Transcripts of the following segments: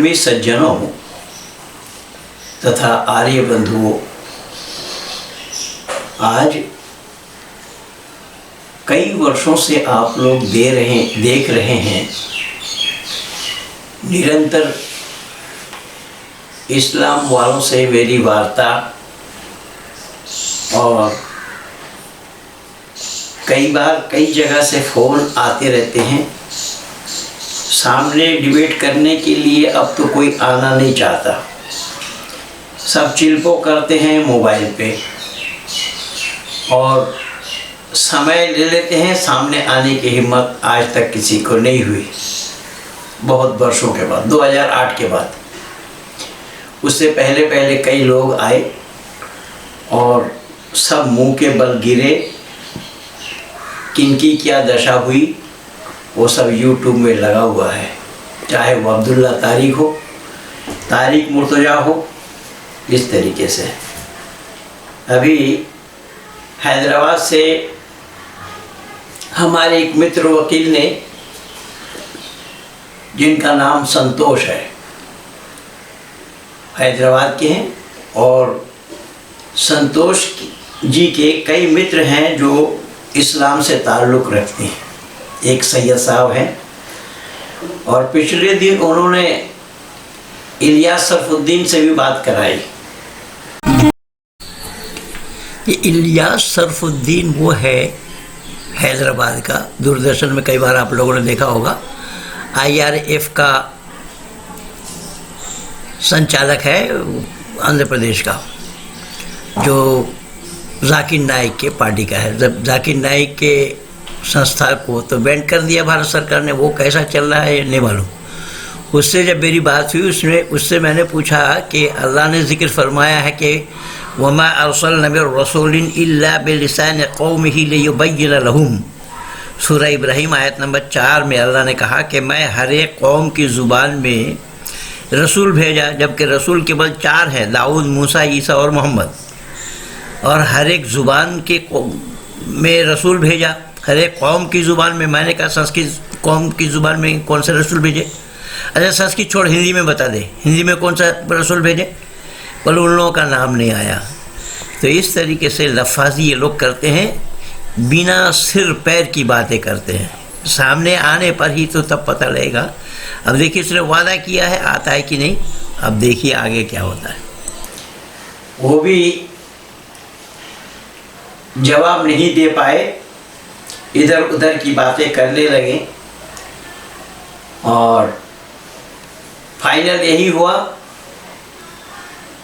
धर्मी सज्जनों तथा आर्य बंधुओं, आज कई वर्षों से आप लोग देख रहे हैं निरंतर इस्लाम वालों से मेरी वार्ता, और कई बार कई जगह से फ़ोन आते रहते हैं। सामने डिबेट करने के लिए अब तो कोई आना नहीं चाहता, सब चिल्पो करते हैं मोबाइल पे और समय ले लेते हैं। सामने आने की हिम्मत आज तक किसी को नहीं हुई, बहुत वर्षों के बाद, 2008 के बाद। उससे पहले कई लोग आए और सब मुंह के बल गिरे। किनकी क्या दशा हुई वो सब यूट्यूब में लगा हुआ है, चाहे वो अब्दुल्ला तारिक हो, तारिक मुर्तजा हो। इस तरीके से अभी हैदराबाद से हमारे एक मित्र वकील ने, जिनका नाम संतोष है, हैदराबाद के हैं, और संतोष जी के कई मित्र हैं जो इस्लाम से ताल्लुक़ रखते हैं। एक सैयद साहब हैं, और पिछले दिन उन्होंने इलियास सरफुद्दीन से भी बात कराई। ये इलियास सरफुद्दीन वो है हैदराबाद का, दूरदर्शन में कई बार आप लोगों ने देखा होगा, IRF का संचालक है आंध्र प्रदेश का, जो जाकिर नाइक के पार्टी का है। जब जाकिर नाइक के संस्था को तो बैन कर दिया भारत सरकार ने, वो कैसा चल रहा है ये नहीं मालूम। उससे जब मेरी बात हुई, उससे मैंने पूछा कि अल्लाह ने जिक्र फरमाया है कि वमा अरसलना मिर रसूलिन इल्ला बिलिसान कौमिही लियुबय्यिन लहुम। सूरह इब्राहिम आयत नंबर 4 में अल्लाह ने कहा कि मैं हर एक कौम की ज़ुबान में रसूल भेजा, जबकि रसूल केवल 4 हैं, दाऊद, मूसा, ईसा और मोहम्मद। और हर एक ज़ुबान के में रसूल भेजा, हर एक कौम की ज़ुबान में। मैंने कहा संस्कृत कौम की ज़ुबान में कौन से रसूल भेजे? अच्छा संस्कृत छोड़, हिंदी में बता दे, हिंदी में कौन सा रसूल भेजे? बोले उन लोगों का नाम नहीं आया। तो इस तरीके से लफाजी ये लोग करते हैं, बिना सिर पैर की बातें करते हैं। सामने आने पर ही तो तब पता लगेगा। अब देखिए उसने वादा किया है, आता है कि नहीं, अब देखिए आगे क्या होता है। वो भी जवाब नहीं दे पाए, इधर उधर की बातें करने लगे, और फाइनल यही हुआ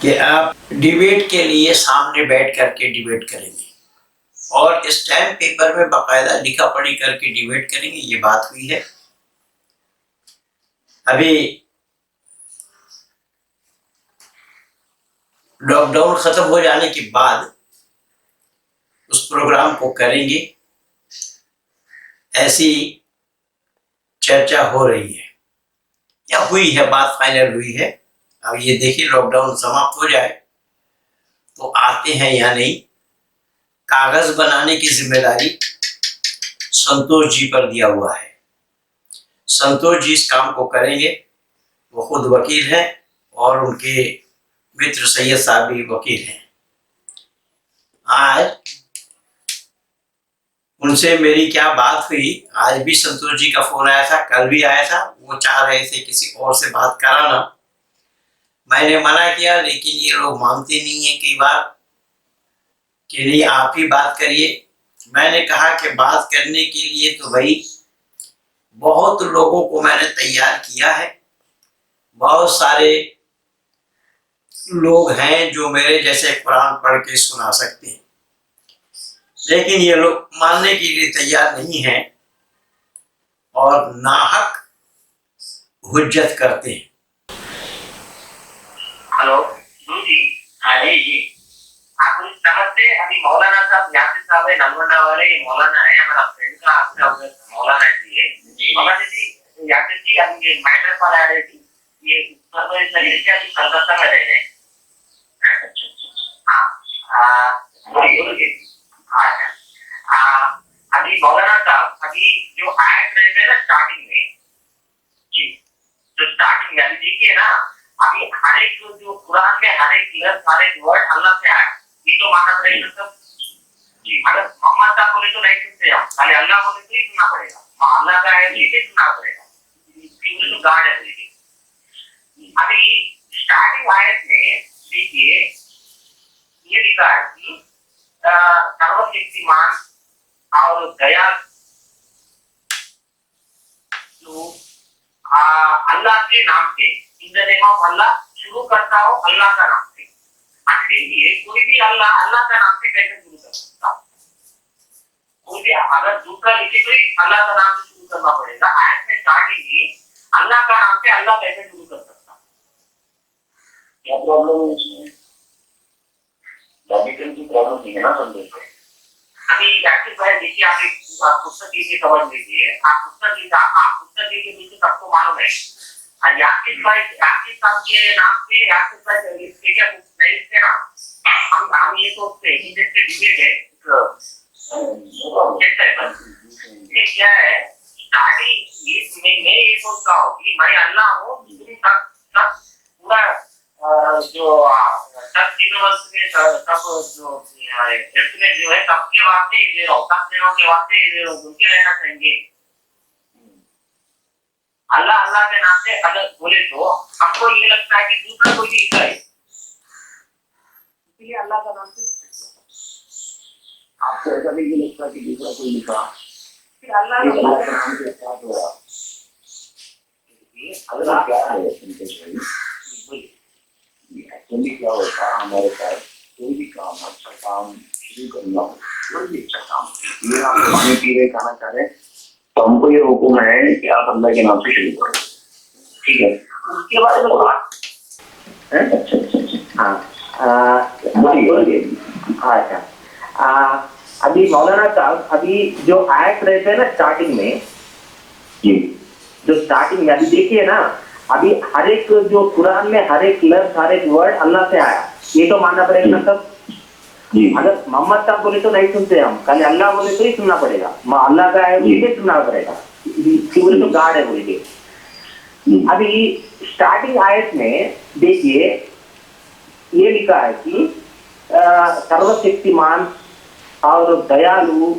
कि आप डिबेट के लिए सामने बैठ करके डिबेट करेंगे और स्टैम्प पेपर में बाकायदा लिखा पढ़ी करके डिबेट करेंगे। ये बात हुई है। अभी लॉकडाउन खत्म हो जाने के बाद उस प्रोग्राम को करेंगे, ऐसी चर्चा हो रही है या हुई है, बात फाइनल हुई है। अब ये देखिए लॉकडाउन समाप्त हो जाए तो आते हैं या नहीं। कागज बनाने की जिम्मेदारी संतोष जी पर दिया हुआ है। संतोष जी इस काम को करेंगे। वो खुद वकील हैं और उनके मित्र सैयद साहब भी वकील हैं। आज उनसे मेरी क्या बात हुई, आज भी संतोष जी का फोन आया था, कल भी आया था। वो चाह रहे थे किसी और से बात कराना, मैंने मना किया, लेकिन ये लोग मानते नहीं है कई बार कि नहीं आप ही बात करिए। मैंने कहा कि बात करने के लिए तो भाई बहुत लोगों को मैंने तैयार किया है, बहुत सारे लोग हैं जो मेरे जैसे कुरान पढ़ के सुना सकते हैं, लेकिन ये लोग मानने के लिए तैयार नहीं हैं और नाहक हुज्जत करते हैं। हेलो जी। हाँ जी आप नमस्ते। अभी मौलाना साहब यासिर साहब है, नलगोंडा वाले मौलाना है, हमारा फ्रेंड का आपका मौलाना जी। मौलाना जी, यासिर जी अभी ये मैटर पर आ रहे थे, ये कलकत्ता में रहे हैं। अभी मौलाना साहब अभी जो एक्ट रहे थे ना स्टार्टिंग में जी, जो स्टार्टिंग स्टार्टिंग यानी देखिए ना, अभी हर एक जो कुरान में हर एक लफ्ज हर एक वर्ड अल्लाह से आया, ये तो मानना पड़ेगा सब। अगर मोहम्मद का बोले तो नहीं सुनते हम, खाली अल्लाह बोले तो ही सुनना पड़ेगा। अल्लाह का है तो सुनना पड़ेगा, तो गार्ड है। देखिए अभी स्टार्टिंग आयत में देखिए ये लिखा है कि सर्वशक्तिमान और दया जो अल्लाह के नाम से, इन द नेम ऑफ अल्लाह शुरू करता हो अल्लाह का नाम से। अब देखिए कोई भी अल्लाह का नाम से कैसे शुरू कर सकता? कोई भी अगर दूसरा लिखे तो अल्लाह का नाम से शुरू करना पड़ेगा। आयत में स्टार्टिंग ही अल्लाह का नाम से अल्लाह कैसे शुरू कर सकता? क्या प्रॉब्लम है इसमें? लॉजिकल की प्रॉब्लम नहीं है ना समझे। अभी एक्चुअली भाई देखिए, आप पुस्तक की समझ लीजिए, आप पुस्तक के बिल्कुल सबको मालूम है। याकिब साहब के नाम से याकिब भाई लिखते क्या नहीं लिखते ना, हम ये सोचते हैं कि जैसे डिबेट है क्या है स्टार्टिंग मैं ये सोचता हूँ कि मैं अल्लाह हूँ, सब पूरा जो सब यूनिवर्स में सब जो एस्टिमेट जो है सबके वास्ते दे रहा हूँ, सब जनों के वास्ते दे रहा हूँ, उनके रहना चाहिए। अल्लाह अल्लाह के नाम से अगर बोले तो हमको ये लगता है कि दूसरा कोई भी लिखा है, इसलिए अल्लाह का नाम से आपको ऐसा नहीं लगता कि दूसरा कोई लिखा, फिर अल्लाह का नाम से स्टार्ट हो रहा। अल्लाह क्या है एक्चुअली क्या होता है हमारे पास कोई भी काम, अच्छा काम शुरू करना हो, कोई भी अच्छा काम, ये आप पानी पी रहे खाना खा रहे, तो हमको ये हुक्म है कि आप अल्लाह के नाम से शुरू करो, ठीक है। उसके बाद में बात अच्छा हाँ अच्छा अभी मौलाना साहब अभी जो आयत रहते हैं ना स्टार्टिंग में जी, जो स्टार्टिंग में अभी देखिए ना, अभी हर एक जो कुरान में हर एक लफ्ज हर एक वर्ड अल्लाह से आया, ये तो मानना पड़ेगा ना सब। अगर मोहम्मद साहब बोले तो नहीं सुनते हम, खाली अल्लाह बोले तो ही सुनना पड़ेगा। अल्लाह का है बोले सुनना पड़ेगा, बोले तो गार्ड है बोले के। अभी स्टार्टिंग आयत में देखिए ये लिखा है कि सर्वशक्तिमान और दयालु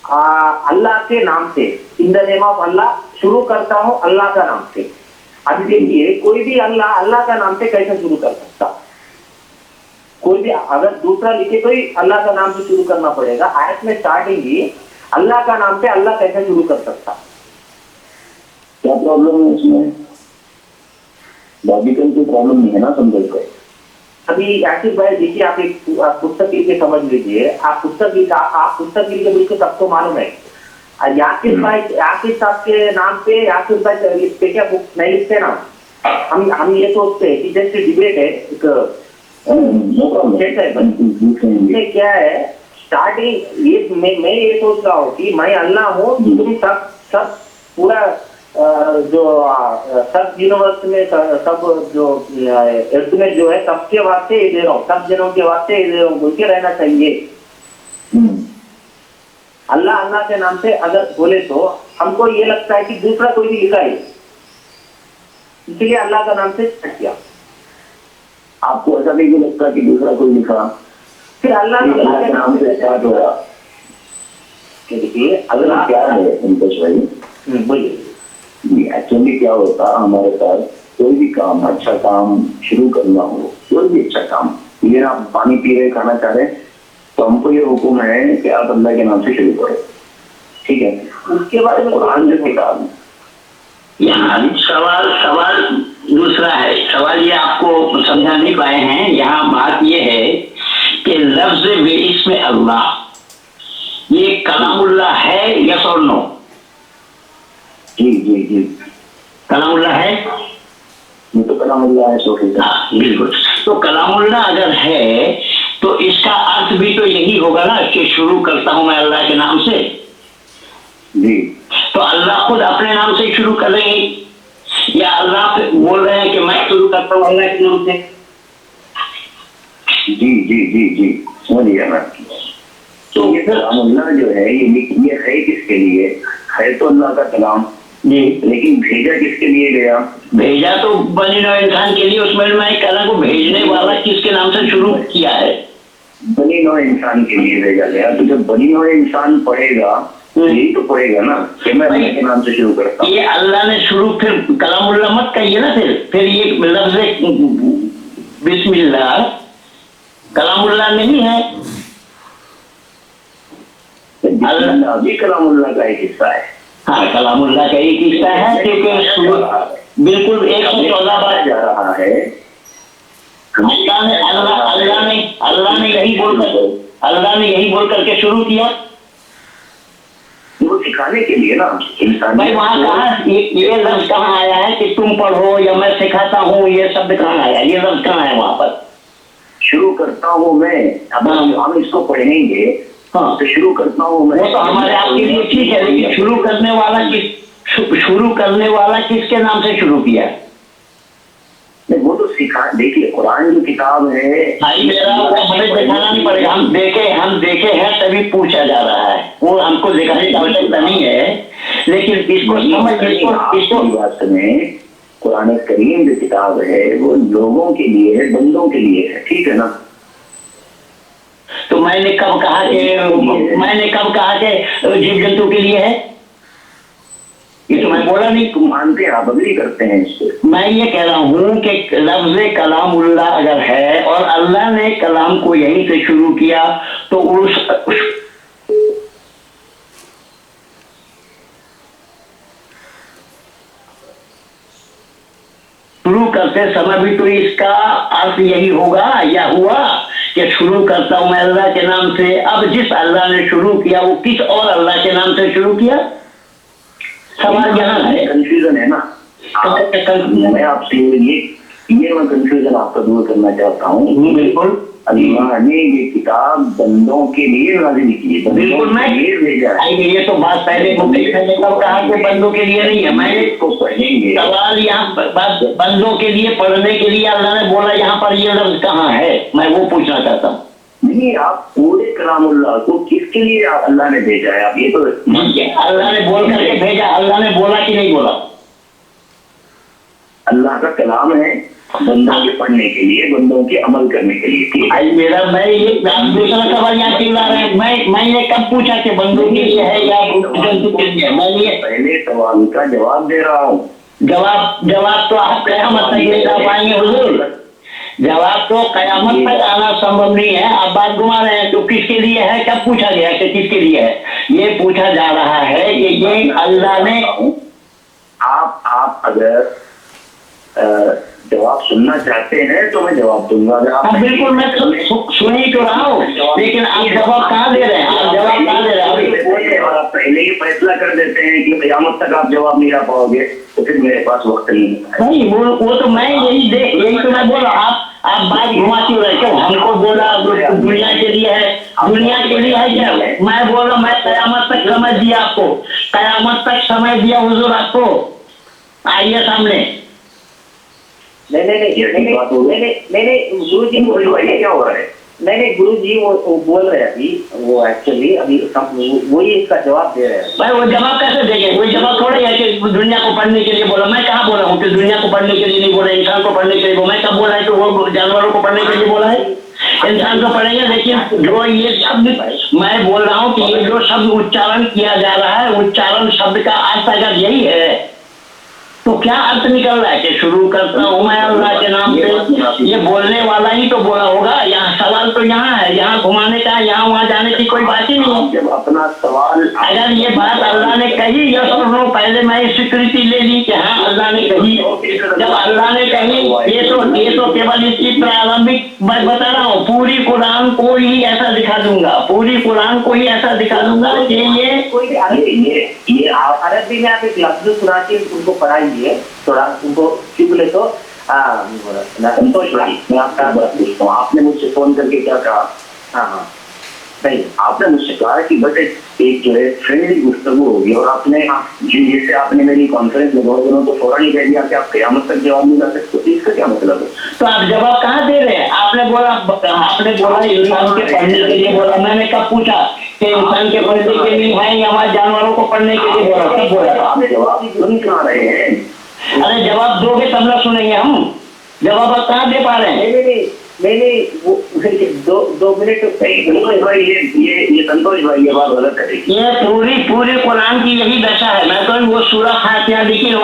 अल्लाह के नाम से, इन द नेम ऑफ अल्लाह शुरू करता हूँ अल्लाह का नाम से। अभी देखिए कोई भी अल्लाह का नाम से कैसे शुरू कर सकता? कोई भी अगर दूसरा लिखे तो ही अल्लाह का नाम से शुरू करना पड़ेगा। आयत में स्टार्टिंग ही अल्लाह का नाम से अल्लाह कैसे शुरू कर सकता? क्या प्रॉब्लम है इसमें? लॉजिकल की प्रॉब्लम नहीं है ना समझे को। अभी आशिफ भाई देखिए, आप एक पुस्तक लिख समझ लीजिए, आप पुस्तक लिख के बिल्कुल सबको मालूम है। याकिब साहब के नाम पे याकिब भाई लिखते क्या बुक नहीं लिखते ना, हम ये सोचते हैं कि जैसे डिबेट है एक क्या है स्टार्टिंग ये मैं ये सोच रहा हूँ कि मैं अल्लाह हूँ, तुम सब पूरा जो सब यूनिवर्स में सब जो एस्टिमेट जो है सबके वास्ते दे रहा हूँ, सब जनों के वास्ते दे रहा हूँ, बोल के रहना चाहिए। अल्लाह अल्लाह के नाम से अगर बोले तो हमको ये लगता है कि दूसरा कोई भी लिखा है, इसलिए अल्लाह का नाम से स्टार्ट किया। आपको ऐसा नहीं लगता कि दूसरा कोई लिखा, फिर अल्लाह के नाम से स्टार्ट हो रहा? देखिए अल्लाह क्या है संतोष भाई, बोलिए। एक्चुअली क्या होता हमारे पास कोई भी काम, अच्छा काम शुरू करना हो, कोई भी अच्छा काम, ये आप पानी पी रहे खाना खा रहे, तो हमको ये हुक्म है कि आप अल्लाह के नाम से शुरू करो, ठीक है। उसके बाद में कुरान जो किताब यहाँ सवाल दूसरा है। सवाल ये आपको समझा नहीं पाए हैं। यहाँ बात ये है कि लफ्ज बेइस्म अल्लाह ये कलामुल्लाह है, यस और नो? जी जी जी कलामुल्लाह है, ये तो कलामुल्लाह है। हाँ बिल्कुल। तो कलामुल्लाह अगर है तो इसका अर्थ भी तो यही होगा ना कि शुरू करता हूं मैं अल्लाह के नाम से। जी, तो अल्लाह खुद अपने नाम से शुरू करेंगे या अल्लाह बोल रहे हैं कि मैं शुरू करता हूँ अल्लाह के नाम से? जी जी जी जी समझ गया मैं। तो ये कलामुल्लाह जो है ये है किसके लिए? है तो अल्लाह का कलाम, जी, लेकिन भेजा किसके लिए गया? भेजा तो बनी नौ इंसान के लिए। उसमें मैं कह रहा हूँ भेजने वाला किसके नाम से शुरू किया है? बनी नौ इंसान के लिए भेजा गया। तो जब बनी नौ इंसान पढ़ेगा यही तो पढ़ेगा ना कि मैं अल्लाह के नाम से शुरू करता हूँ। ये अल्लाह ने शुरू, फिर कलामुल्लाह मत कहिए ना। फिर ये लफ्ज़ बिस्मिल्लाह कलामुल्लाह नहीं है। अल्लाह भी कलामुल्लाह का एक हिस्सा है। हाँ, कलामुल्लाह का एक हिस्सा है, क्योंकि बिल्कुल 114 बार जा रहा है। अल्लाह ने यही बोल करके शुरू किया। वो सिखाने के लिए ना इंसान। भाई वहाँ कहाँ ये लफ्ज कहाँ आया है कि तुम पढ़ो या मैं सिखाता हूँ? ये शब्द कहाँ आया? ये लफ्ज कहाँ है वहाँ पर? शुरू करता हूँ मैं। अब हम इसको पढ़ेंगे। हाँ, तो शुरू करता हूँ मैं। वो तो हमारे आपके लिए ठीक है, लेकिन शुरू करने वाला किसके नाम से शुरू किया? नहीं, वो तो सिखा। देखिए कुरान जो किताब है भाई मेरा हमें दिखाना नहीं पड़ेगा। हम देखे हैं तभी पूछा जा रहा है। वो हमको दिखाने की आवश्यकता नहीं है, लेकिन इसको इसको बात में कुरान करीम जो किताब है वो लोगों के लिए है, बंदों के लिए है। ठीक है ना? तो मैंने कब कहा कि जीव जंतु के लिए है? ये तो मैं बोला नहीं। तुम मानते हैं, आप अग्री करते हैं इससे। मैं ये कह रहा हूँ कि लफ्ज़ कलामुल्लाह अगर है और अल्लाह ने कलाम को यहीं से शुरू किया, तो उस शुरू करते समय भी तो इसका अर्थ यही होगा या हुआ कि शुरू करता हूं मैं अल्लाह के नाम से। अब जिस अल्लाह ने शुरू किया वो किस और अल्लाह के नाम से शुरू किया? सवाल यहाँ है। कंफ्यूजन है ना। मैं आपसे ये मैं कंफ्यूजन आपका दूर करना चाहता हूँ। बिल्कुल, अल्लाह ने ये किताब बंदों के लिए नाज़िल की है। बिल्कुल, मैं भेजा है। ये तो बात पहले मैंने कब कहा कि बंदों के लिए नहीं है। मैंने इसको पढ़ेंगे। सवाल यहाँ बंदों के लिए पढ़ने के लिए अल्लाह ने बोला, यहाँ पर ये लफ्ज कहाँ है? मैं वो पूछना चाहता हूँ। नहीं, आप पूरे कलामुल्लाह को किसके लिए अल्लाह ने भेजा है? आप ये तो अल्लाह ने बोल करके भेजा। अल्लाह ने बोला कि नहीं बोला? अल्लाह का कलाम है बंदों के पढ़ने के लिए, बंदों के अमल करने के लिए। ठीक है? मेरा मैं ये दूसरा सवाल यहाँ क्यों ला रहे हैं? मैंने कब पूछा कि बंदों के लिए है या जंतु के लिए? मैं ये पहले सवाल का जवाब दे रहा हूँ। जवाब तो आप कयामत तक ले जा पाएंगे हुजूर। जवाब तो कयामत तक आना संभव नहीं है। आप बात घुमा रहे हैं। तो किसके लिए है? कब पूछा गया कि किसके लिए है? ये पूछा जा रहा है कि ये अल्लाह ने। आप अगर जवाब सुनना चाहते हैं तो मैं जवाब दूंगा। हाँ बिल्कुल, मैं सुन ही तो रहा हूँ, लेकिन आप जवाब कहाँ दे रहे हैं? आप जवाब कहाँ दे रहे हैं? और आप पहले ही फैसला कर देते हैं कि क़यामत तक आप जवाब नहीं ला पाओगे, तो फिर मेरे पास वक्त नहीं है। नहीं, वो तो मैं यही तो मैं बोला। आप बात घुमा क्यों रहे? क्यों हमको बोला दुनिया के लिए है? दुनिया के लिए है क्या? मैं बोला मैं कयामत तक समय दिया आपको, कयामत तक समय दिया हुजूर आपको। आइए सामने। नहीं गुरु जी क्या हो रहा है? नहीं गुरु जी वो बोल रहे हैं अभी, वो एक्चुअली अभी वही इसका जवाब दे रहे हैं। भाई वो जवाब कैसे देंगे? वही जवाब थोड़े है कि दुनिया को पढ़ने के लिए बोला। मैं कहाँ बोला हूँ कि दुनिया को पढ़ने के लिए नहीं बोला, इंसान को पढ़ने के लिए बोला? मैं कब बोला है कि वो जानवरों को पढ़ने के लिए बोला है? इंसान को पढ़ेंगे, लेकिन जो ये शब्द मैं बोल रहा हूँ कि ये जो शब्द उच्चारण किया जा रहा है, उच्चारण शब्द का अर्थ अगर यही है तो क्या अर्थ निकल रहा है कि शुरू करता हूँ मैं अल्लाह के नाम से? ये बोलने वाला ही तो बोला होगा। यहाँ सवाल तो यहाँ है, यहाँ घुमाने का, यहाँ वहाँ जाने की कोई बात ही नहीं है। जब अपना सवाल अगर ये बात अल्लाह ने कही या सुनो, पहले मैं स्वीकृति ले ली कि हाँ अल्लाह ने कही। जब अल्लाह ने कही, ये तो केवल इसकी प्रारंभिक मैं बता रहा हूँ। पूरी कुरान को ही ऐसा दिखा दूंगा, पूरी कुरान को ही ऐसा दिखा दूंगा कि ये अरबी में आप एक लफ्ज सुना के उनको पढ़ाइए, थोड़ा उनको सीख ले। तो संतोष भाई, मैं आपका बात पूछता हूँ। आपने मुझसे फोन करके क्या कहा? हाँ नहीं, आपने मुझसे कहा कि बट एक जो है फ्रेंडली गुफ्तगू होगी, और आपने जैसे आपने मेरी कॉन्फ्रेंस में 2 दिनों तो फौरन ही कह दिया कि आप क़यामत तक जवाब नहीं दे सकते। तो इसका क्या मतलब है? तो आप जवाब कहाँ दे रहे हैं? आपने बोला इंसान के पढ़ने के लिए बोला। मैंने कब पूछा कि इंसान के पढ़ने के लिए है या हमारे जानवरों को पढ़ने के लिए बोला? कब बोला? आपने जवाब ही सुन कहाँ रहे हैं? अरे जवाब दोगे तब ना सुनेंगे हम। जवाब आप कहाँ दे पा रहे हैं? नहीं वो 2 मिनट संतोष भाई, ये संतोष भाई ये बात गलत है। ये पूरे कुरान की यही दशा है। मैं तो वो सूरह फातिहा देखिए,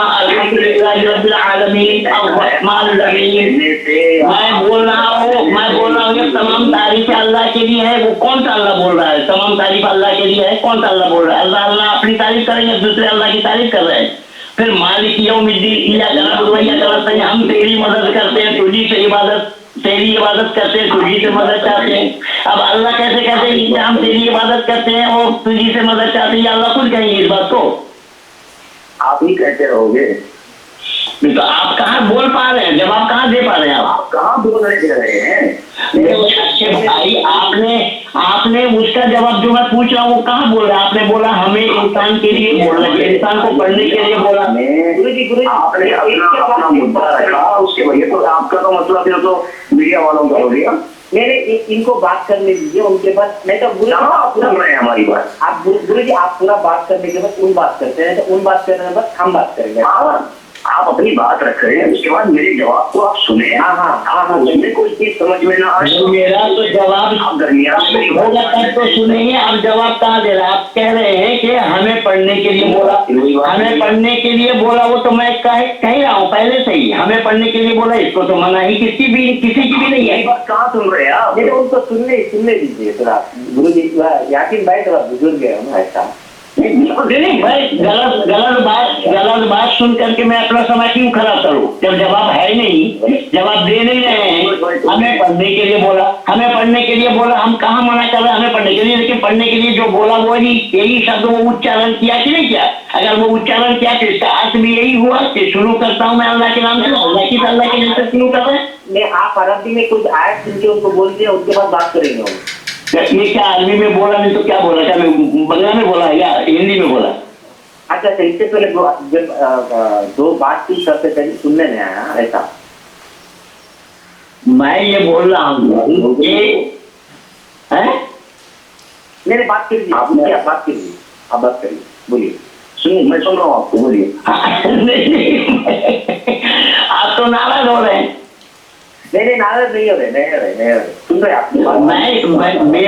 मैं बोल रहा हूँ ये तमाम तारीफ अल्लाह के लिए है। वो कौन सा अल्लाह बोल रहा है? तमाम तारीफ अल्लाह के लिए है। कौन सा अल्लाह बोल रहा है? अल्लाह अपनी तारीफ करेंगे, दूसरे अल्लाह की तारीफ कर रहे हैं। फिर मालिक यौमिद्दीन, हम तेरी मदद करते हैं, तेरी इबादत करते हैं, तुझी से मदद चाहते हैं। अब अल्लाह कैसे कहते हैं कि हम तेरी इबादत करते हैं और तुझी से मदद चाहते हैं? अल्लाह खुद कहेंगे इस बात को? आप ही कहते रहोगे। तो आप कहाँ बोल पा रहे हैं? जवाब कहाँ दे पा रहे हैं? आप कहाँ बोल रहे हैं? अच्छे भाई, आपने उसका जवाब जो मैं पूछ रहा हूँ वो कहाँ बोल रहा है? आपने बोला हमें इंसान के लिए बोला, इंसान को पढ़ने के लिए बोला। गुरुजी आपने अपना मुद्दा रखा, उसके वजह तो आपका तो मतलब फिर तो मीडिया वालों का हो गया। मैंने इनको बात करने दीजिए, उनके बाद नहीं तो गुरु आप सुन रहे हैं हमारी बात। आप गुरुजी आप पूरा बात करने के बाद उन बात करते हैं, तो उन बात करने के बाद हम बात करेंगे। आप अपनी बात रख रहे हैं, उसके बाद मेरे जवाब को आप सुने। हाँ मुझे कोई चीज समझ में ना आए। मेरा तो जवाब दरमियान होगा तब तो सुनेंगे। आप जवाब कहाँ दे रहे हैं? आप कह रहे हैं कि हमें पढ़ने के लिए बोला, हमें पढ़ने के लिए बोला। वो तो मैं कह रहा हूँ पहले से ही, हमें पढ़ने के लिए बोला। इसको तो मना ही किसी की भी नहीं है। बात कहाँ सुन रहे हैं आप? उनको सुनने दीजिए थोड़ा। गुरुजी याकीन भाई थोड़ा बुजुर्ग है ना, ऐसा नहीं भाई, गलत बात सुन करके मैं अपना समय क्यों खराब करूं? जब जवाब है नहीं, जवाब दे नहीं रहे हैं। हमें पढ़ने के लिए बोला, हम कहाँ मना कर रहे हैं हमें पढ़ने के लिए? लेकिन पढ़ने के लिए जो बोला वो यही शब्द वो उच्चारण किया कि नहीं किया? अगर वो उच्चारण किया तो इसका अर्थ भी यही हुआ कि शुरू करता हूँ मैं अल्लाह के नाम से, अल्लाह के नाम से शुरू कर रहे हैं। आप अरबी में कुछ आयत सुन के उनको बोल दिया, उसके बाद बात करेंगे हम। ये क्या अरबी में बोला? नहीं तो क्या बोला? क्या बंगला में बोला या हिंदी में बोला? अच्छा इससे पहले जब 2 बात की सबसे पहले सुनने में आया ऐसा। मैं ये बोल रहा हूँ कि मैंने बात कर दी, आपने बात कर दी, आप बात करिए, बोलिए। सुनिए मैं सुन रहा हूँ आपको, बोलिए। आप तो नाराज हो रहे हैं। नहीं नाराज नहीं हो रहे, सुन रहे आप। मैं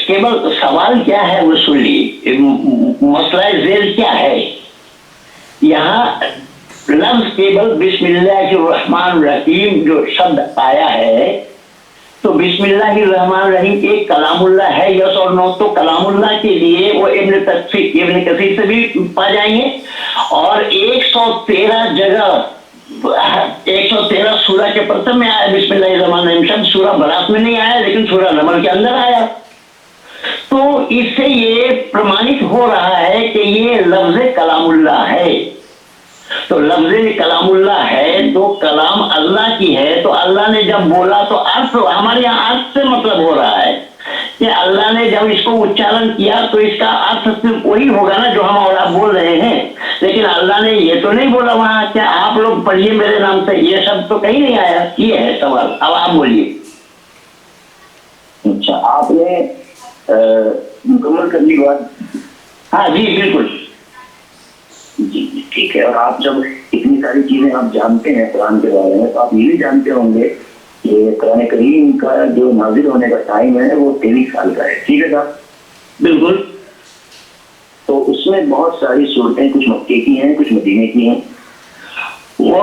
केवल सवाल क्या है वो सुन ली, मसला जेल क्या है। यहाँ लफ्ज केवल बिस्मिल्लाहिर्रहमानिर्रहीम जो शब्द आया है, तो बिस्मिल्लाहिर्रहमानिर्रहीम एक कलामुल्लाह है, यस और नो? तो कलामुल्लाह के लिए वो इब्न कसीर से भी पा जाएंगे। और 113 जगह 113 सूरह के प्रथम में आया बिस्मिल्लाहिर्रहमानिर्रहीम शब्द। सूरह बरात में नहीं आया, लेकिन सूरह नमल के अंदर आया। तो इससे ये प्रमाणित हो रहा है कि ये लफ्ज कलामुल्लाह है। तो लफ्ज कलामुल्लाह है तो कलाम अल्लाह की है। तो अल्लाह ने जब बोला तो अर्थ, हमारे यहाँ अर्थ से मतलब हो रहा है कि अल्लाह ने जब इसको उच्चारण किया तो इसका अर्थ सिर्फ वही होगा ना जो हम और आप बोल रहे हैं। लेकिन अल्लाह ने ये तो नहीं बोला वहां क्या आप लोग पढ़िए मेरे नाम से, ये शब्द तो कहीं नहीं आया। ये है सवाल। अब आप बोलिए। अच्छा आपने मुकम्मल कर ली बात? हाँ जी बिल्कुल जी ठीक है। और आप जब इतनी सारी चीजें आप जानते हैं कुरान के बारे में, तो आप ये भी जानते होंगे कि कुरान करीम का जो नाजिल होने का टाइम है वो 23 साल का है, ठीक है साहब? बिल्कुल। तो उसमें बहुत सारी सूरतें कुछ मक्के की हैं, कुछ मदीने की हैं। वो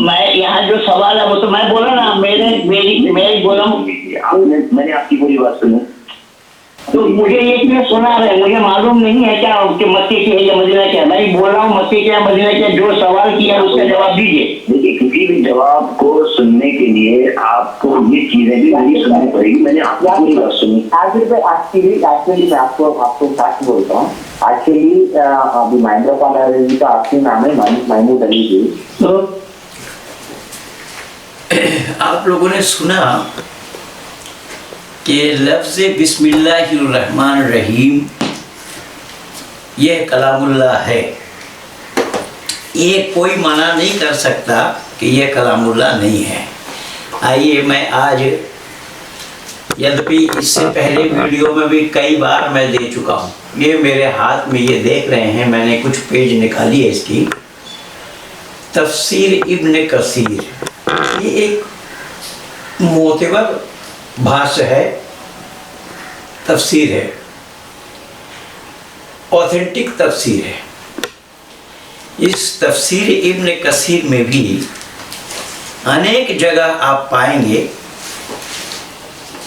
मैं यहाँ जो सवाल है वो तो मैं बोला ना, मैं बोला मैंने आपकी पूरी बात सुनी। तो मुझे ये चीज सुना रहे, मुझे मालूम नहीं है क्या कि मक्के की है या मदीना की है। मैं बोल रहा हूँ मक्के की या मदीना की है। जो सवाल किया उसका जवाब दीजिए। देखिए किसी भी जवाब को सुनने के लिए आपको ये चीजें भी नहीं सुननी पड़ेगी। मैंने आपकी पूरी बात सुनी। एक्चुअली मैं आपको सच बोलता हूँ। एक्चुअली अभी महेंद्र पाल जी का असली नाम है महमूद अली जी। तो आप लोगों ने सुना कि लफ्ज़ बिस्मिल्लाहिर्रहमानिर्रहीम ये कलामुल्लाह है। ये कोई मना नहीं कर सकता कि ये कलामुल्लाह नहीं है। आइए मैं आज यद्यपि इससे पहले वीडियो में भी कई बार मैं दे चुका हूँ। ये मेरे हाथ में ये देख रहे हैं, मैंने कुछ पेज निकाली है इसकी। तफसीर इब्न कसीर, ये एक मोतबर भाष्य है, तफसीर है, ऑथेंटिक तफसीर है। इस तफसीर इब्न कसीर में भी अनेक जगह आप पाएंगे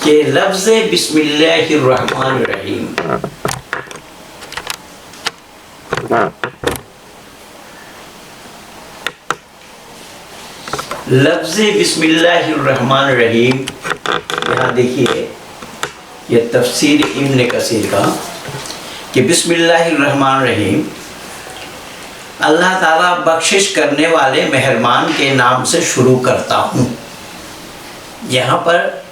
कि लफ्ज़ बिस्मिल्लाहिर्रहमानिर्रहीम लफ्ज़ बिस्मिल्लाहिर्रहमानिर्रहीम, यहाँ देखिए ये तफसीर इब्न कसीर का कि बिस्मिल्लाहिर्रहमानिर्रहीम अल्लाह ताला बख्शिश करने वाले मेहरबान के नाम से शुरू करता हूँ। यहाँ पर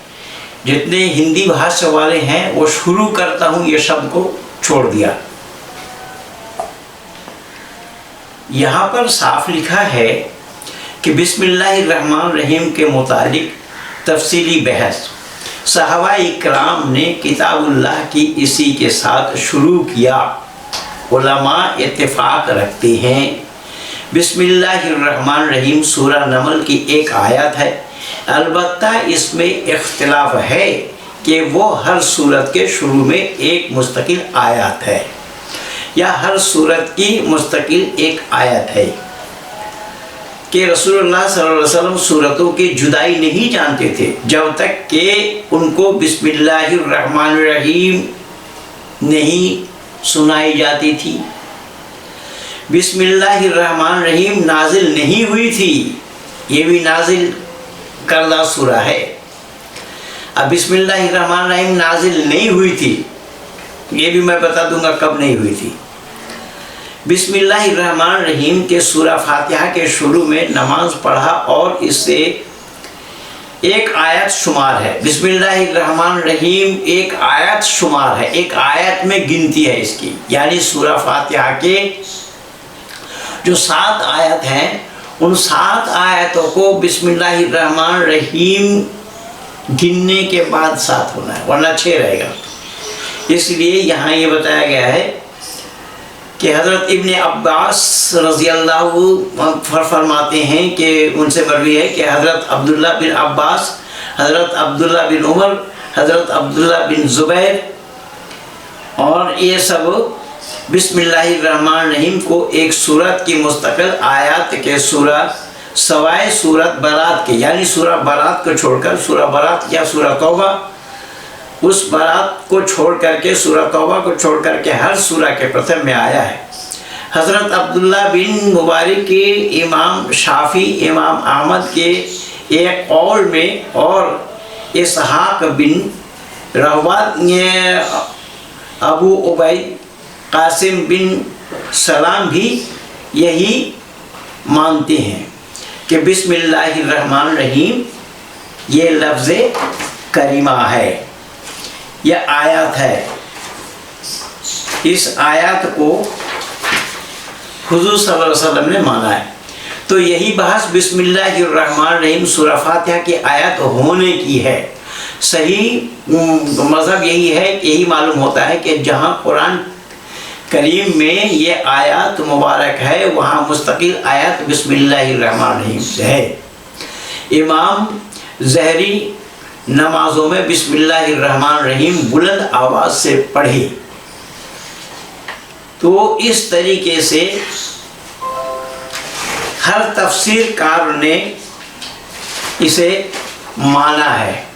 जितने हिंदी भाषा वाले हैं वो शुरू करता हूँ ये शब्द को छोड़ दिया। यहाँ पर साफ लिखा है कि बिस्मिल्लाहिर्रहमानिर्रहीम के मुतालिक तफसीली बहस सहाबा इकराम ने किताबुल्लाह की इसी के साथ शुरू किया। उलमा इत्तिफाक रखते हैं बिस्मिल्लाहिर्रहमानिर्रहीम सूरह नमल की एक आयत है। अलबत्ता इसमें इख्तिलाफ है कि वो हर सूरत के शुरू में एक मुस्तकिल आयत है या हर सूरत की मुस्तकिल एक आयत है, कि रसूलुल्लाह सल्लल्लाहु अलैहि वसल्लम सूरतों की जुदाई नहीं जानते थे जब तक कि उनको बिस्मिल्लाहिर्रहमानिर्रहीम नहीं सुनाई जाती थी। बिस्मिल्लाहिर्रहमानिर्रहीम नाजिल नहीं हुई थी, ये भी नाजिल करदा सूरा है। अब बिस्मिल्लाहिर्रहमानिर्रहीम नाजिल नहीं हुई थी, ये भी मैं बता दूंगा कब नहीं हुई थी। बिस्मिल्लाहिर्रहमानिर्रहीम के सूरा फातिहा के शुरू में नमाज पढ़ा और इससे एक आयत शुमार है। बिस्मिल्लाहिर्रहमानिर्रहीम एक आयत शुमार है, एक आयत में गिनती है इसकी, यानी सूरा फातिहा के जो 7 आयत हैं उन 7 आयतों को बिस्मिल्लाहिर्रहमानिर्रहीम गिनने के बाद 7 होना है, वरना 6 रहेगा। इसलिए यहाँ ये बताया गया है कि हज़रत इब्न अब्बास रज़ियल्लाहु फरमाते हैं कि उनसे मरवी है कि हज़रत अब्दुल्ला बिन अब्बास, हज़रत अब्दुल्ला बिन उमर, हज़रत अब्दुल्ला बिन ज़ुबैर और ये सब बिस्मिल्लाहिर्रहमानिर्रहीम को एक सूरत की मुस्तकिल आयत के सूरा सवाए सूरत बरात के, यानी सूरा बरात को छोड़कर, सूरा बरात या सूरा तौबा, उस बरात को छोड़ करके, सूरा तौबा को छोड़ करके हर सूरा के प्रथम में आया है। हज़रत अब्दुल्ला बिन मुबारक के, इमाम शाफी, इमाम अहमद के एक कौल में और इसहाक बिन रहवात, अबू उबैद, कासिम बिन सलाम भी यही मानते हैं कि बिस्मिल्लाहिर्रहमानिर्रहीम ये लफ्ज़ करीमा है, यह आयत है। इस आयत को हुज़ूर सल्लल्लाहु अलैहि वसल्लम ने माना है। तो यही बहस बिस्मिल्लाहिर्रहमानिर्रहीम सूरा फातिहा की आयत होने की है। सही मज़हब यही है, यही मालूम होता है कि जहाँ कुरान करीम में ये आयत मुबारक है वहाँ मुस्तकिल आयत बिस्मिल्लाहिर्रहमानिर्रहीम से है। इमाम ज़हरी नमाजों में बिस्मिल्लाहिर्रहमानिर्रहीम बुलंद आवाज़ से पढ़े। तो इस तरीके से हर तफसीरकार ने इसे माना है।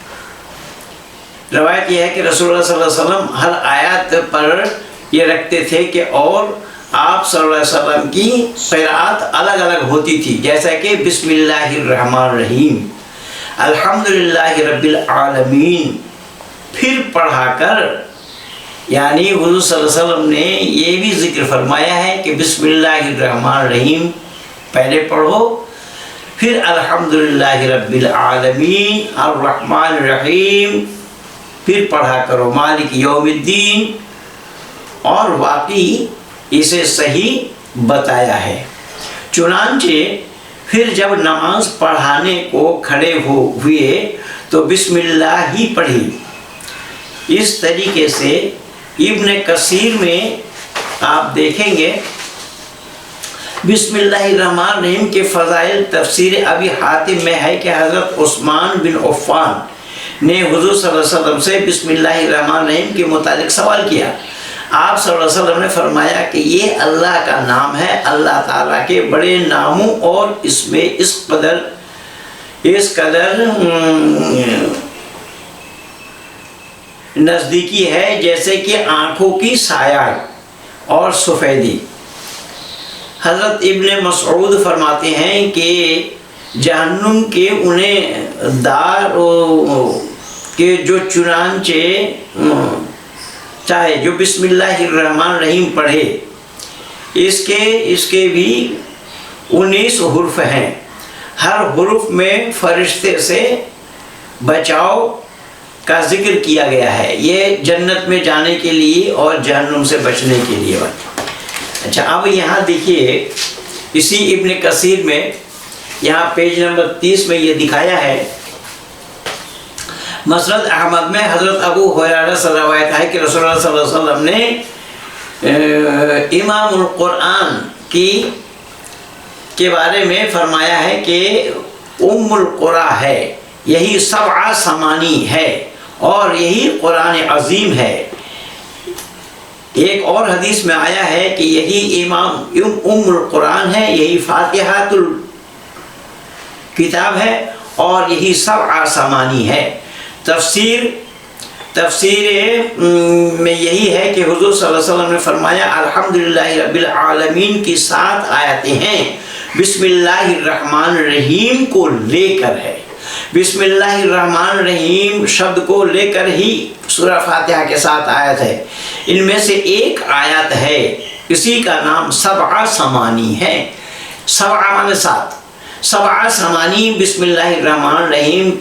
रवायत यह है कि रसूलुल्लाह सल्लल्लाहु अलैहि वसल्लम हर आयत पर ये रखते थे कि और आप सल्लल्लाहु अलैहि वसल्लम की क़िराअत अलग अलग होती थी, जैसा कि बिस्मिल्लाहिर्रहमानिर्रहीम, अल्हम्दुलिल्लाहि रब्बिल आलमीन फिर पढ़ाकर, यानी हुज़ूर सल्लल्लाहु अलैहि वसल्लम ने ये भी जिक्र फरमाया है कि बिस्मिल्लाहिर्रहमानिर्रहीम पहले पढ़ो, फिर अल्हम्दुलिल्लाहि रब्बिल आलमीन अर्रहमानिर रहीम फिर पढ़ा करो, मालिक यौमिद्दीन। और वाकई इसे सही बताया है। चुनांचे फिर जब नमाज पढ़ाने को खड़े हुए तो बिस्मिल्लाह ही पढ़ी, इस तरीके से इब्न कसीर में आप देखेंगे बिस्मिल्लाहिर्रहमानिर्रहीम के फ़ज़ाइल तफसीर अबी हातिम में है कि हज़रत उस्मान बिन अफ़्फ़ान ने हुज़ूर सल्लल्लाहु अलैहि वसल्लम से बिस्मिल्लाहिर्रहमानिर्रहीम के मुतालिक सवाल किया। आप सल्लल्लाहु अलैहि वसल्लम ने फरमाया कि ये अल्लाह का नाम है, अल्लाह ताला के बड़े नामों और इसमें इस कदर नज़दीकी है जैसे कि आँखों की साया और सफ़ेदी। हज़रत इब्न मसऊद फरमाते हैं कि जहन्नुम के उन्हें दार के जो चुनांचे चाहे जो बिस्मिल्लाहिर्रहमानिर्रहीम पढ़े, इसके भी 19 हुर्फ हैं। हर हुर्फ में फरिश्ते से बचाव का जिक्र किया गया है, ये जन्नत में जाने के लिए और जहन्नुम से बचने के लिए। अच्छा, अब यहाँ देखिए इसी इब्न कसीर में यहाँ पेज नंबर 30 में ये दिखाया है। मसनद अहमद में हज़रत अबू हुरैरा से रवायत है कि रसूलुल्लाह सल्लल्लाहु अलैहि वसल्लम ने इमामुल कुरान के बारे में फरमाया है कि उम्मुल कुरा है, यही सबआ समानी है और यही कुरान अजीम है। एक और हदीस में आया है कि यही इमाम उम्मुल कुरान है, यही फातिहातुल किताब है और यही सबआ समानी है। तफसीर में यही है कि हुज़ूर सल्लल्लाहु अलैहि वसल्लम ने फरमाया अल्हम्दुलिल्लाहि रब्बिल आलमीन की 7 आयतें हैं, बिस्मिल्लाहिर्रहमानिर्रहीम को लेकर है। बिस्मिल्लाहिर्रहमानिर्रहीम शब्द को लेकर ही सूरह फातिहा के 7 आयत है। इनमें से एक आयत है, इसी का नाम सबआ समानी है। सबआ माने 7, सबआ समानी बिस्मिल्लाहिर्रहमानिर्रहीम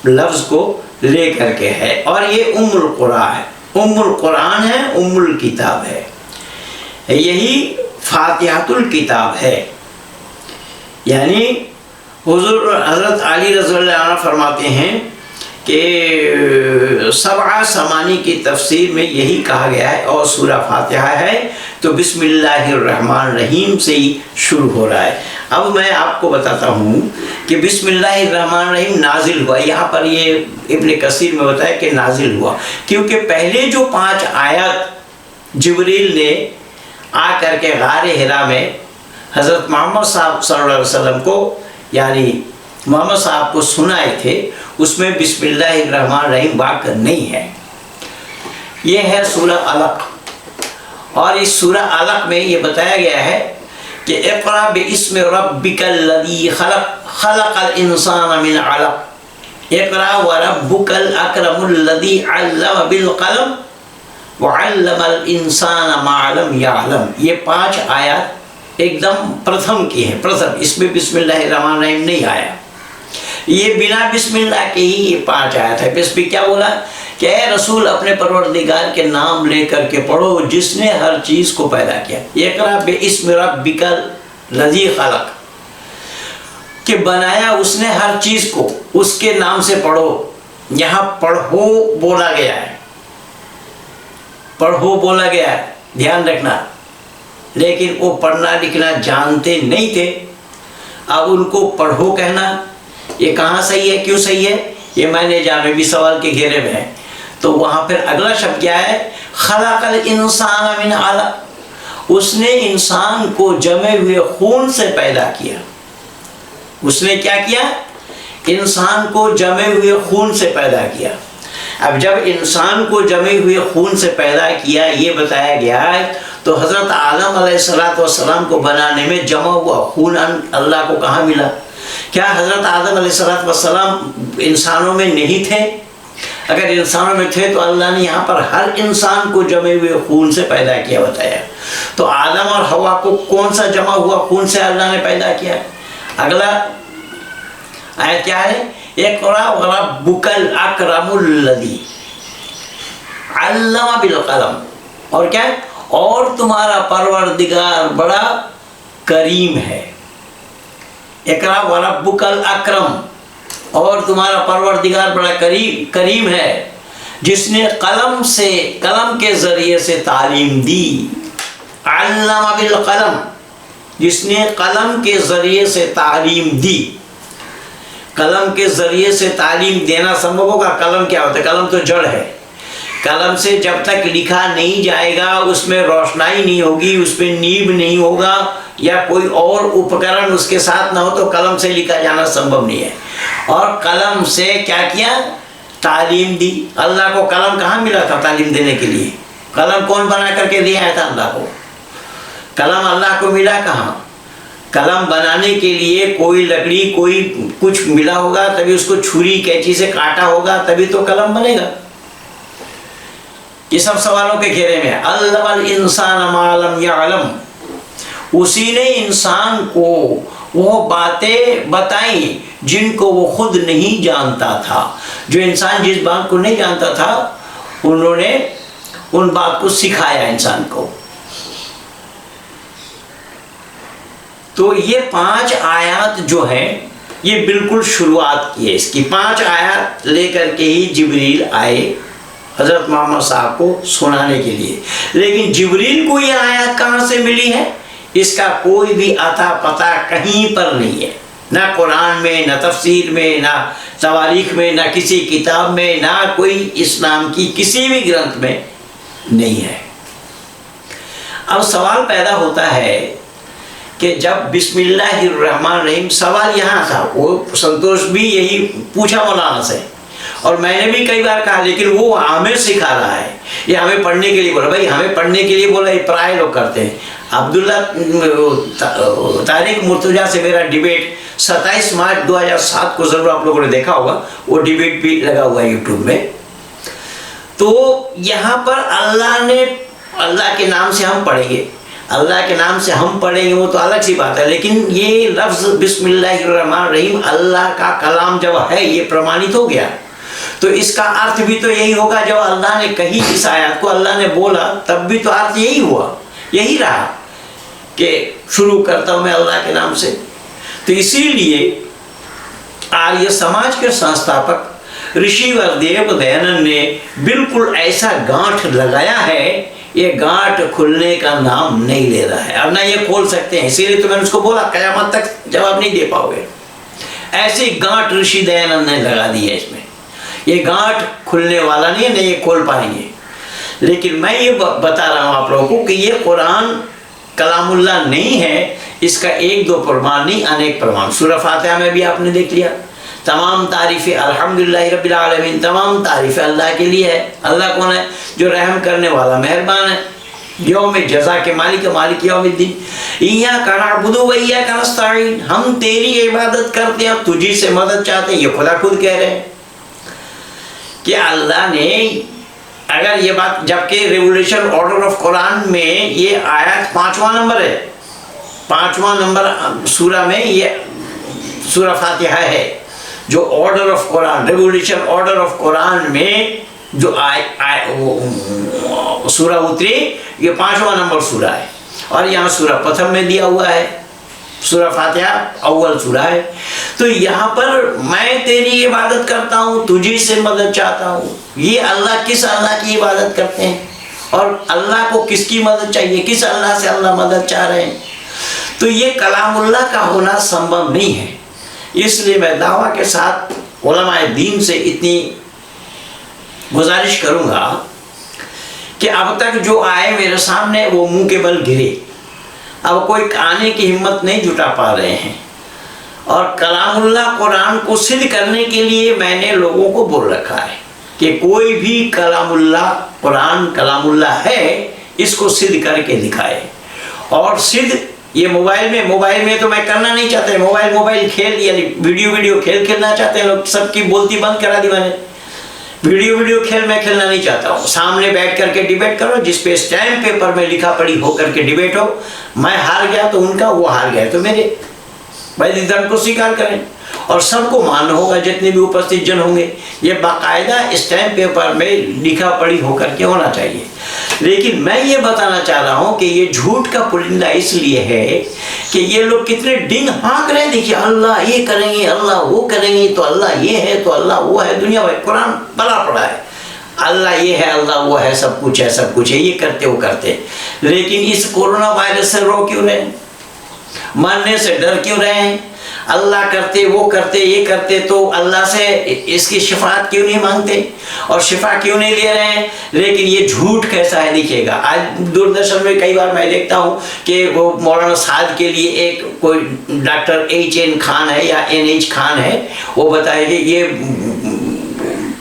लफ्ज़ को लेकर के है और ये उम्मुल कुरान है, उम्मुल कुरान है, उम्मुल किताब है, यही फातिहातुल किताब है। यानी हुज़ूर हज़रत अली रज़ियल्लाहु अन्हु फरमाते हैं कि सबआ समानी की तफसीर में यही कहा गया है और सूरह फातिहा है तो बिस्मिल्लाहिर्रहमानिर्रहीम से ही शुरू हो रहा है। अब मैं आपको बताता हूँ कि बिस्मिल्लाहिर्रहमानिर्रहीम नाजिल हुआ, यहाँ पर ये इब्न कसीर में बताया कि नाजिल हुआ क्योंकि पहले जो 5 आयत जिब्रील ने आकर के गारे हिरा में हज़रत मोहम्मद साहब सल्लल्लाहु अलैहि वसल्लम को यानी मोहम्मद साहब को सुनाए थे, उसमें बिस्मिल्लाहिर्रहमानिर्रहीम वाक़ नहीं है। ये है सूरह अलक़ और इस सूरह अलक़ में ये बताया गया है कि इक़रा बिइस्मि रब्बिकल्लज़ी खलक़ खलक़ल इंसाना मिन अलक़ इक़रा व रब्बुकल अकरमुल्लज़ी अल्लम बिल क़लम व अल्लमल इंसाना मा लम यअलम। ये 5 आयत एकदम प्रथम की है, प्रथम, इसमें बिस्मिल्लाहिर्रहमानिर्रहीम नहीं आया। ये बिना बिस्मिल्लाह के ही ये 5 आयत है। इसमें क्या बोला कि ऐ रसूल अपने परवरदिगार के नाम लेकर के पढ़ो जिसने हर चीज़ को पैदा किया। इक़रा बिइस्मि रब्बिकल लज़ी खलक़ कि बनाया उसने हर चीज़ को, उसके नाम से पढ़ो। यहाँ पढ़ो बोला गया है, पढ़ो बोला गया है, ध्यान रखना। लेकिन वो पढ़ना लिखना जानते नहीं थे, अब उनको पढ़ो कहना ये कहाँ सही है, क्यों सही है, ये मैंने जाने भी सवाल के घेरे में है। तो वहाँ पर अगला शब्द क्या है, खलक़ल इंसान मिन अलक़, उसने इंसान को जमे हुए खून से पैदा किया। उसने क्या किया, इंसान को जमे हुए खून से पैदा किया। अब जब इंसान को जमे हुए खून से पैदा किया ये बताया गया है, तो हज़रत आदम अलैहिस्सलाम को बनाने में जमा हुआ खून अल्लाह को कहाँ मिला? क्या हज़रत आदम अलैहिस्सलाम इंसानों में नहीं थे? अगर इंसानों में थे तो अल्लाह ने यहाँ पर हर इंसान को जमे हुए खून से पैदा किया बताया। तो आदम और हवा को कौन सा जमा हुआ खून से अल्लाह ने पैदा किया? अगला आयत क्या है, इक़रा व रब्बुकल अकरमुल्लज़ी अल्लम बिल क़लम, और क्या है, और तुम्हारा परवरदिगार बड़ा करीम है। इक़रा व रब्बुकल अकरम, और तुम्हारा परवरदिगार बड़ा करीम है। जिसने कलम के ज़रिए से तालीम दी। अल्लमा बिल कलम, जिसने कलम के ज़रिए से तालीम दी। कलम के ज़रिए से तालीम देना संभव होगा? कलम क्या होता है? कलम तो जड़ है। कलम से जब तक लिखा नहीं जाएगा, उसमें रोशनाई नहीं होगी, उसमें नीब नहीं होगा, या कोई और उपकरण उसके साथ ना हो, तो कलम से लिखा जाना संभव नहीं है। और कलम से क्या किया? तालीम दी। अल्लाह को कलम कहाँ मिला था तालीम देने के लिए? कलम कौन बना करके दिया था अल्लाह को? कलम अल्लाह को मिला कहाँ? कलम बनाने के लिए कोई लकड़ी, कोई कुछ मिला होगा, तभी उसको छुरी कैंची से काटा होगा, तभी तो कलम बनेगा। ये सब सवालों के घेरे में है। अल्लमल इंसान मा लम यअलम, उसी ने इंसान को वो बातें बताई जिनको वो खुद नहीं जानता था। जो इंसान जिस बात को नहीं जानता था, उन्होंने उन बात को सिखाया इंसान को। तो ये 5 आयत जो है, ये बिल्कुल शुरुआत की है इसकी। 5 आयत लेकर के ही जिब्रील आए हजरत मोहम्मद साहब को सुनाने के लिए। लेकिन जिब्रील को ये आयत कहाँ से मिली है, इसका कोई भी अता पता कहीं पर नहीं है। ना कुरान में, ना तफसीर में, ना तवारीख में, ना किसी किताब में, ना कोई इस्लाम की किसी भी ग्रंथ में नहीं है। अब सवाल पैदा होता है कि जब बिस्मिल्लाहिर्रहमानिर्रहीम, सवाल यहाँ था, वो संतोष भी यही पूछा मौलाना से, और मैंने भी कई बार कहा, लेकिन वो हमें सिखा रहा है, ये हमें पढ़ने के लिए बोला। भाई हमें पढ़ने के लिए बोला, ये प्राय लोग करते हैं। अब्दुल्ला तारिक मुर्तजा से मेरा डिबेट 27 मार्च 2007 को ज़रूर आप लोगों ने देखा होगा, वो डिबेट भी लगा हुआ है यूट्यूब में। तो यहाँ पर अल्लाह के नाम से हम पढ़ेंगे, अल्लाह के नाम से हम पढ़ेंगे, वो तो अलग सी बात है। लेकिन ये लफ्ज़ बिस्मिल्लाहिर्रहमानिर्रहीम अल्लाह का कलाम जब है, ये प्रमाणित हो गया, तो इसका अर्थ भी तो यही होगा। जब अल्लाह ने कही इस आयत को, अल्लाह ने बोला, तब भी तो अर्थ यही हुआ, यही रहा कि शुरू करता हूँ मैं अल्लाह के नाम से। तो इसीलिए आर्य समाज के संस्थापक ऋषिवर देव दयानंद ने बिल्कुल ऐसा गांठ लगाया है, ये गांठ खुलने का नाम नहीं ले रहा है, अब ना ये खोल सकते हैं। इसीलिए तो मैंने उसको बोला क़यामत तक जवाब नहीं दे पाओगे। ऐसी गांठ ऋषि दयानंद ने लगा दी है इसमें, ये गांठ खुलने वाला नहीं है, नहीं ये खोल पाएंगे। लेकिन मैं ये बता रहा हूँ आप लोगों को कि ये कुरान कलामुल्लाह नहीं है, इसका 1-2 प्रमाण नहीं, अनेक प्रमाण। सूरह फातिहा में भी आपने देख लिया, तमाम तारीफ़ें अल्हम्दुलिल्लाह रब्बिल आलमीन, तमाम तारीफ़ें अल्लाह के लिए है। अल्लाह कौन है? जो रहम करने वाला, मेहरबान है। यौम जज़ा के मालिक यौमिद्दीन, इय्याका नअबुदु व इय्याका नस्तईन, हम तेरी इबादत करते हैं, तुझी से मदद चाहते हैं। ये खुदा खुद कह रहे हैं कि अल्लाह ने, अगर ये बात, जबकि रेवोल्यूशन ऑर्डर ऑफ कुरान में ये आयत 5वां नंबर है, 5वां नंबर सूरा में ये सूरह फातिहा है, जो order of Quran, revolution order of Quran में जो सूरा उतरी, ये 5वां नंबर सूरा है। और यहाँ सूरा प्रथम में दिया हुआ है, सूरह फातिहा अव्वल सूरा है। तो यहाँ पर मैं तेरी इबादत करता हूँ, तुझी से मदद चाहता हूँ, ये अल्लाह, किस अल्लाह की इबादत करते हैं और अल्लाह को किसकी मदद चाहिए, किस अल्लाह से अल्लाह मदद चाह रहे हैं? तो ये कलामुल्लाह का होना संभव नहीं है। इसलिए मैं दावा के साथ उलमाए दीन से इतनी गुजारिश करूँगा कि अब तक जो आए मेरे सामने वो मुंह के बल गिरे, अब कोई आने की हिम्मत नहीं जुटा पा रहे हैं। और कलामुल्लाह कुरान को सिद्ध करने के लिए मैंने लोगों को बोल रखा है कि कोई भी कलामुल्लाह, कुरान कलामुल्लाह है, इसको सिद्ध करके दिखाए। और सिद्ध ये मोबाइल में तो मैं करना नहीं चाहता, मोबाइल खेल, यानी वीडियो खेल खेलना चाहते हैं लोग, सबकी बोलती बंद करा दी मैंने। वीडियो खेल मैं खेलना नहीं चाहता हूँ। सामने बैठ करके डिबेट करो, जिसपे स्टैम्प पेपर में लिखा पड़ी हो करके डिबेट हो। मैं हार गया तो उनका, वो हार गया तो मेरे, भाई दर्द को स्वीकार करें। और सबको मानना होगा, जितने भी उपस्थित जन होंगे, ये बाकायदा स्टैम्प पेपर में लिखा पड़ी होकर के होना चाहिए। लेकिन मैं ये बताना चाह रहा हूँ कि ये झूठ का पुलिंदा इसलिए है कि ये लोग कितने डिंग हाँक रहे हैं। देखिए, अल्लाह ये करेंगे, अल्लाह वो करेंगे, तो अल्लाह ये है, तो अल्लाह वो है। दुनिया भाई कुरान भरा पड़ा है, अल्लाह ये है, अल्लाह वो है, सब कुछ है, सब कुछ है, ये करते वो करते। लेकिन इस कोरोना वायरस से रो क्यों रहे, मरने से डर क्यों रहे हैं? अल्लाह करते वो करते ये करते तो अल्लाह से इसकी शिफात क्यों नहीं मांगते और शिफा क्यों नहीं ले रहे हैं? लेकिन ये झूठ कैसा है दिखेगा। आज दूरदर्शन में कई बार मैं देखता हूँ कि वो मौलाना साद के लिए एक कोई डॉक्टर HN खान है या NH खान है, वो बताए कि ये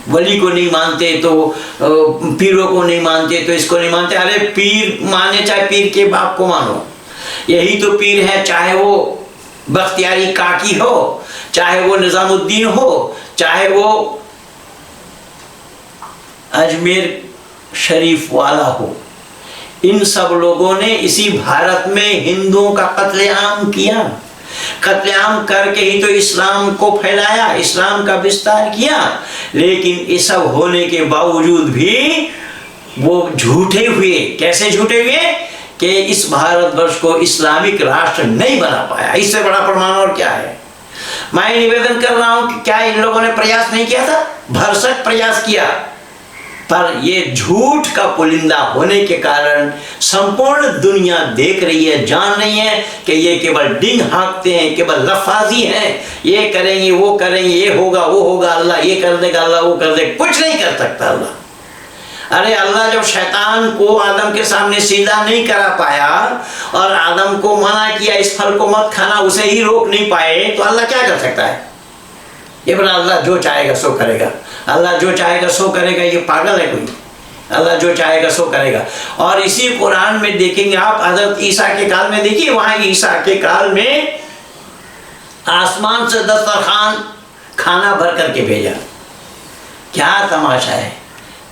वली को नहीं मानते तो पीरों को नहीं मानते तो इसको नहीं मानते। अरे पीर माने चाहे पीर के बाप को मानो, यही तो पीर है, चाहे वो बख्तियारी काकी हो, चाहे वो निजामुद्दीन हो, चाहे वो अजमेर शरीफ वाला हो। इन सब लोगों ने इसी भारत में हिंदुओं का कत्लेआम किया, कत्लेआम करके ही तो इस्लाम को फैलाया, इस्लाम का विस्तार किया। लेकिन ये सब होने के बावजूद भी वो झूठे हुए। कैसे झूठे हुए? कि इस भारतवर्ष को इस्लामिक राष्ट्र नहीं बना पाया। इससे बड़ा प्रमाण और क्या है? मैं निवेदन कर रहा हूं कि क्या इन लोगों ने प्रयास नहीं किया था? भरसक प्रयास किया, पर ये झूठ का पुलिंदा होने के कारण संपूर्ण दुनिया देख रही है, जान रही है कि ये केवल डिंग हाँकते हैं, केवल लफाजी हैं, ये करेंगे वो करेंगे, ये होगा वो होगा, अल्लाह ये कर देगा, अल्लाह वो कर देगा। कुछ नहीं कर सकता अल्लाह। अरे अल्लाह जब शैतान को आदम के सामने सीधा नहीं करा पाया और आदम को मना किया इस फल को मत खाना, उसे ही रोक नहीं पाए, तो अल्लाह क्या कर सकता है? ये बना अल्लाह जो चाहेगा सो करेगा, अल्लाह जो चाहेगा सो करेगा। ये पागल है कोई? अल्लाह जो चाहेगा सो करेगा। और इसी कुरान में देखेंगे आप, हजरत ईसा के काल में देखिए, वहां ईसा के काल में आसमान से दस्तरखान खाना भर करके भेजा। क्या तमाशा है!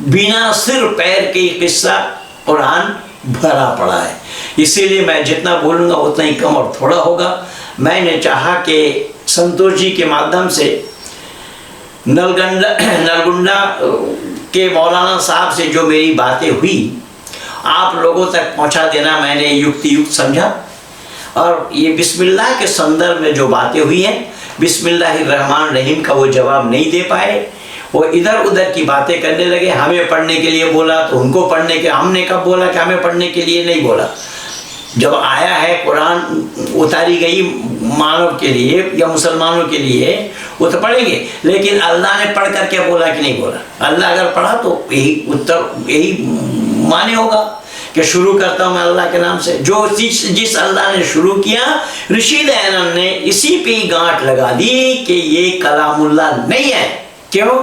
बिना सिर पैर के किस्सा कुरान भरा पड़ा है। इसीलिए मैं जितना बोलूँगा उतना ही कम और थोड़ा होगा। मैंने चाहा कि संतोष जी के माध्यम से नलगुंडा के मौलाना साहब से जो मेरी बातें हुई आप लोगों तक पहुंचा देना मैंने युक्त समझा। और ये बिस्मिल्लाह के संदर्भ में जो बातें हुई हैं, बिस्मिल्लाहिर्रहमान रहीम का वो जवाब नहीं दे पाए, वो इधर उधर की बातें करने लगे। हमें पढ़ने के लिए बोला तो उनको पढ़ने के, हमने कब बोला कि हमें पढ़ने के लिए नहीं बोला। जब आया है कुरान उतारी गई मानव के लिए या मुसलमानों के लिए, वो तो पढ़ेंगे। लेकिन अल्लाह ने पढ़ कर क्या बोला कि नहीं बोला? अल्लाह अगर पढ़ा तो यही उत्तर, यही माने होगा कि शुरू करता हूँ मैं अल्लाह के नाम से। जो जिस अल्लाह ने शुरू किया, ऋषि दयानंद ने इसी पे ही गांठ लगा दी कि ये कलामुल्लाह नहीं है। क्यों?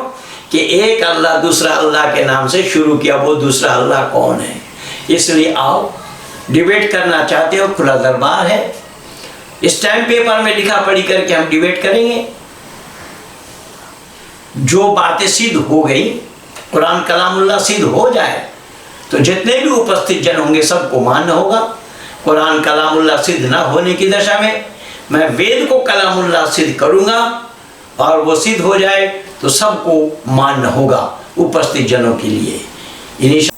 कि एक अल्लाह दूसरा अल्लाह के नाम से शुरू किया, वो दूसरा अल्लाह कौन है? इसलिए आओ डिबेट करना चाहते हो, खुला दरबार है। इस टाइम पेपर में लिखा पढ़ी करके हम डिबेट करेंगे। जो बातें सिद्ध हो गई, कुरान कलामुल्लाह सिद्ध हो जाए तो जितने भी उपस्थित जन होंगे सबको मान्य होगा। कुरान कलामुल्लाह सिद्ध ना होने की दशा में मैं वेद को कलामुल्लाह सिद्ध करूंगा, और वो सिद्ध हो जाए तो सबको मान्य होगा उपस्थित जनों के लिए।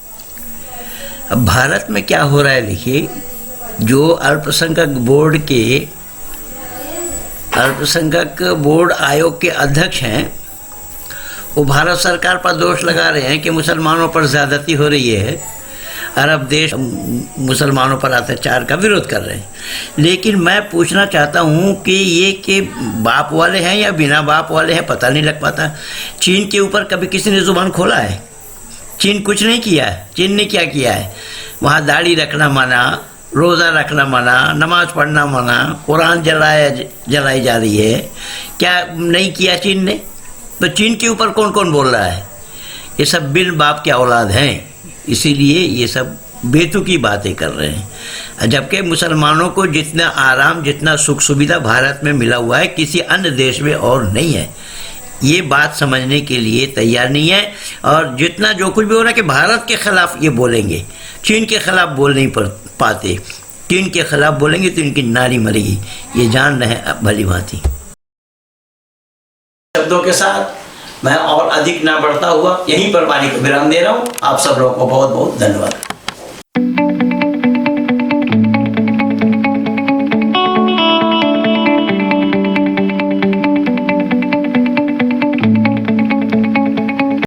अब भारत में क्या हो रहा है देखिए, जो अल्पसंख्यक बोर्ड आयोग के अध्यक्ष हैं, वो भारत सरकार पर दोष लगा रहे हैं कि मुसलमानों पर ज़्यादती हो रही है, अरब देश मुसलमानों पर अत्याचार का विरोध कर रहे हैं। लेकिन मैं पूछना चाहता हूँ कि ये के बाप वाले हैं या बिना बाप वाले हैं पता नहीं लग पाता। चीन के ऊपर कभी किसी ने ज़ुबान खोला है? चीन कुछ नहीं किया है। चीन ने क्या किया है? वहाँ दाढ़ी रखना मना, रोज़ा रखना मना, नमाज पढ़ना मना, कुरान जलाई जा रही है। क्या नहीं किया चीन ने? तो चीन के ऊपर कौन कौन बोल रहा है? ये सब बिन बाप के औलाद हैं, इसीलिए ये सब बेतुकी बातें कर रहे हैं। जबकि मुसलमानों को जितना आराम, जितना सुख सुविधा भारत में मिला हुआ है किसी अन्य देश में और नहीं है। ये बात समझने के लिए तैयार नहीं है। और जितना जो कुछ भी हो रहा है कि भारत के खिलाफ ये बोलेंगे, चीन के खिलाफ बोल नहीं पाते। चीन के खिलाफ बोलेंगे तो इनकी नारी मरेगी, ये जान रहे हैं भली भांति। शब्दों के साथ मैं और अधिक ना बढ़ता हुआ यहीं पर वाणी को विराम दे रहा हूँ। आप सब लोगों को बहुत बहुत धन्यवाद।